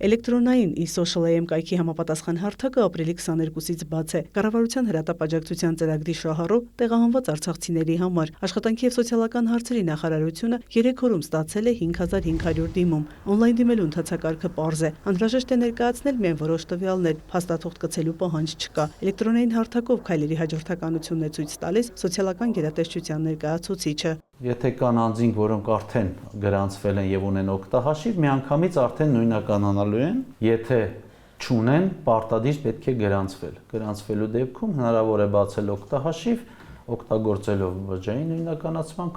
Էլեկտրոնային e-social AM կայքի համապատասխան հարթակը ապրիլի 22-ից բաց է։ Կառավարության հրատապ աջակցության ծրագրի շահառու տեղահանված արցախցիների համար Աշխատանքի և սոցիալական հարցերի նախարարությունը 3 օրում ստացել է 5500 դիմում։ Օնլայն դիմելու ընթացակարգը պարզ է։ Անհրաժեշտ է ներկայացնել միայն որոշ տվյալներ, փաստաթուղթ կցելու պահանջ չկա։ Էլեկտրոնային հարթակով քայլերի հաջորդականությունն է ցույց տալիս սոցիալական գերատեսչության ներկայացուցիչը։ Եթե կան անձինք, որոնք արդեն գրանցվել են եւ ունեն օգտահաշիվ, միանգամից արդեն նույնականանալու են, եթե չունեն, պարտադիր պետք է գրանցվել։ Գրանցվելու դեպքում հնարավոր է բացել օգտահաշիվ, օգտագործելով բջջային նույնականացման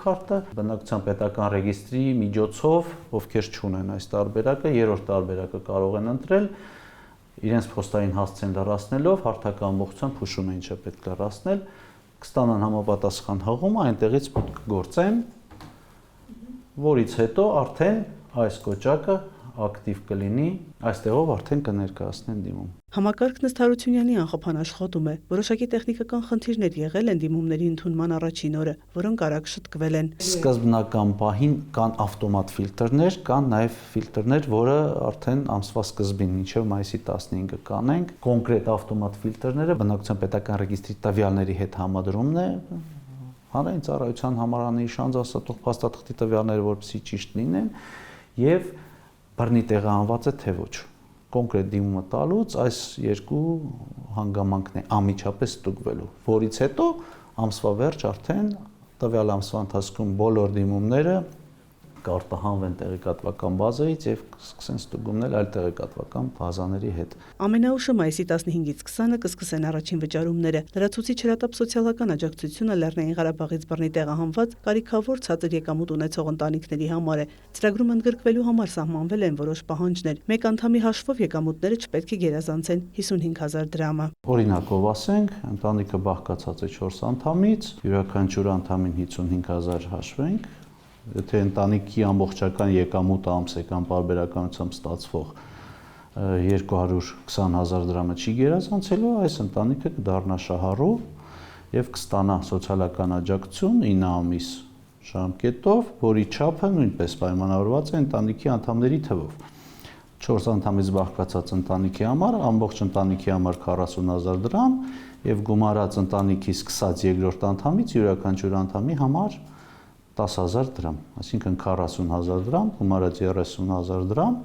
քարտը, բնակչության պետական ռեգիստրի միջոցով, ովքեր չունեն այս տարբերակը, երրորդ տարբերակը կարող են ընտրել, իրենց փոստային հասցեն լրացնելով, հարթակը ամբողջությամբ հուշում է ինչը պետք է լրացնել, կստանան համապատասխան հղում, այնտեղից կգործեն, որից հետո արդեն այս կոճակը ակտիվ կլինի, այստեղով արդեն կներկայացնեն դիմում։ Համակարգն ըստ Հարությունյանի անխափան աշխատում է։ Որոշակի տեխնիկական խնդիրներ եղել են դիմումների ընդունման առաջին օրը, որոնք արագ շտկվել են։ Սկզբնական պահին կան ավտոմատ ֆիլտրներ, կան նաև ֆիլտրներ, որը արդեն ամսվա սկզբին, մինչև մայիսի 15-ը կանենք։ Կոնկրետ ավտոմատ ֆիլտրները բնակչության պետական ռեգիստրի տվյալների հետ համադրումն է, հանրային ծառայության համարանի շանձ փաստաթղթի տվյալները, որպեսզի ճիշտ լինեն, եւ բռնի տեղահանված է թե ոչ։ Կոնկրետ դիմումը տալուց այս երկու հանգամանքն է անմիջապես ստուգվելու, որից հետո ամսվա վերջ արդեն տվյալ ամսվա ընթացքում բոլոր դիմումները կարտահանվեն տեղեկատվական բազայից եւ սկսեն ստուգումներ այլ տեղեկատվական բազաների հետ։ Ամենաուշը մայիսի 15-ից 20-ը կսկսեն առաջին վճարումները։ Լրացուցիչ հրատապ սոցիալական աջակցությունը Լեռնային Ղարաբաղից բռնի տեղահանված կարիքավոր ցածր եկամուտ ունեցող ընտանիքների համար է։ Ծրագրում ընդգրկվելու համար սահմանվել են որոշ պահանջներ։ Մեկ անդամի հաշվով եկամուտները չպետք է գերազանցեն 55000 դրամը։ Օրինակով ասենք, ընտանիքը բաղկացած է 4 անդամից, յուրաքանչյուր անդամին 55000 հաշվենք։ Եթե ընտանիքի ամբողջական եկամուտը ամսական պարբերականությամբ ստացվող 220,000 դրամը չի գերազանցելու, այս ընտանիքը կդառնա շահառու եւ կստանա սոցիալական աջակցություն 9 ամիս ժամկետով, որի չափը նույնպես պայմանավորված է ընտանիքի անդամների թվով։ 4 անդամից բաղկացած ընտանիքի համար, ամբողջ ընտանիքի համար 40,000 դրամ եւ գումարած ընտանիքի սկսած երկրորդ անդամից յուրաքանչյուր անդամի համար 10,000 դրամ, այսինքն 40,000 դրամ, գումարած 30,000 դրամ,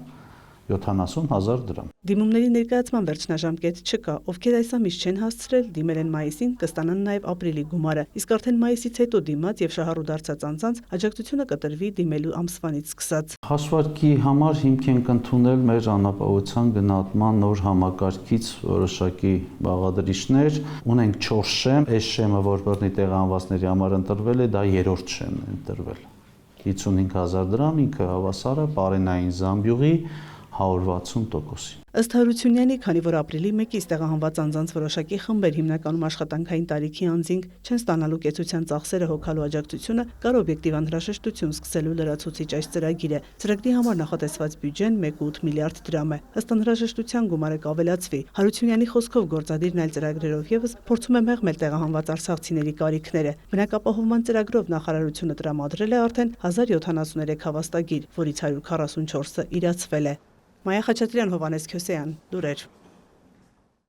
70,000 դրամ։ Դիմումների ներկայացման վերջնաժամկետ չկա, ովքեր այս ամիս չեն հասցրել, դիմել են մայիսին, կստանան նաև ապրիլի գումարը, իսկ արդեն մայիսից հետո դիմած եւ շահառու դարձած անձանց աջակցությունը կտրվի դիմելու ամսվանից սկսած։ Հաշվարկի համար հիմք ենք ընդունել մեր անապահովության գնահատման նոր համակարգից որոշակի բաղադրիչներ, ունենք 4 շեմ, այս շեմը, որ բռնի տեղահանվածների համար ընտրվել է, դա երրորդ շեմն է ընտրվել։ 55,000 դրամ, ինքը հավասար է պարենային զամբյուղի 160%-ին։ Ըստ Հարությունյանի, քանի որ ապրիլի 1-ից տեղահանված անձանց որոշակի խմբեր, հիմնականում աշխատանքային տարիքի անձինք, չեն ստանալու կեցության ծախսերը հոգալու աջակցությունը, կար օբյեկտիվ անհրաժեշտություն սկսելու լրացուցիչ այս ծրագիրը։ Ծրագրի համար նախատեսված բյուջեն 1.8 միլիարդ դրամ է։ Ըստ անհրաժեշտության գումարը կավելացվի։ Հարությունյանի խոսքով գործադիրն այլ ծրագրերով եւս փորձում է մեղմել տեղահանված արցախցիների կարիքները։ Բնակապահովման ծրագրով նախարարությունը տրամադրել է արդեն 1073 հավաստագիր, որից 144-ը իրացվել է։ Մայա Խաչատրյան, Հովհաննես Քյոսեյան, լուրեր։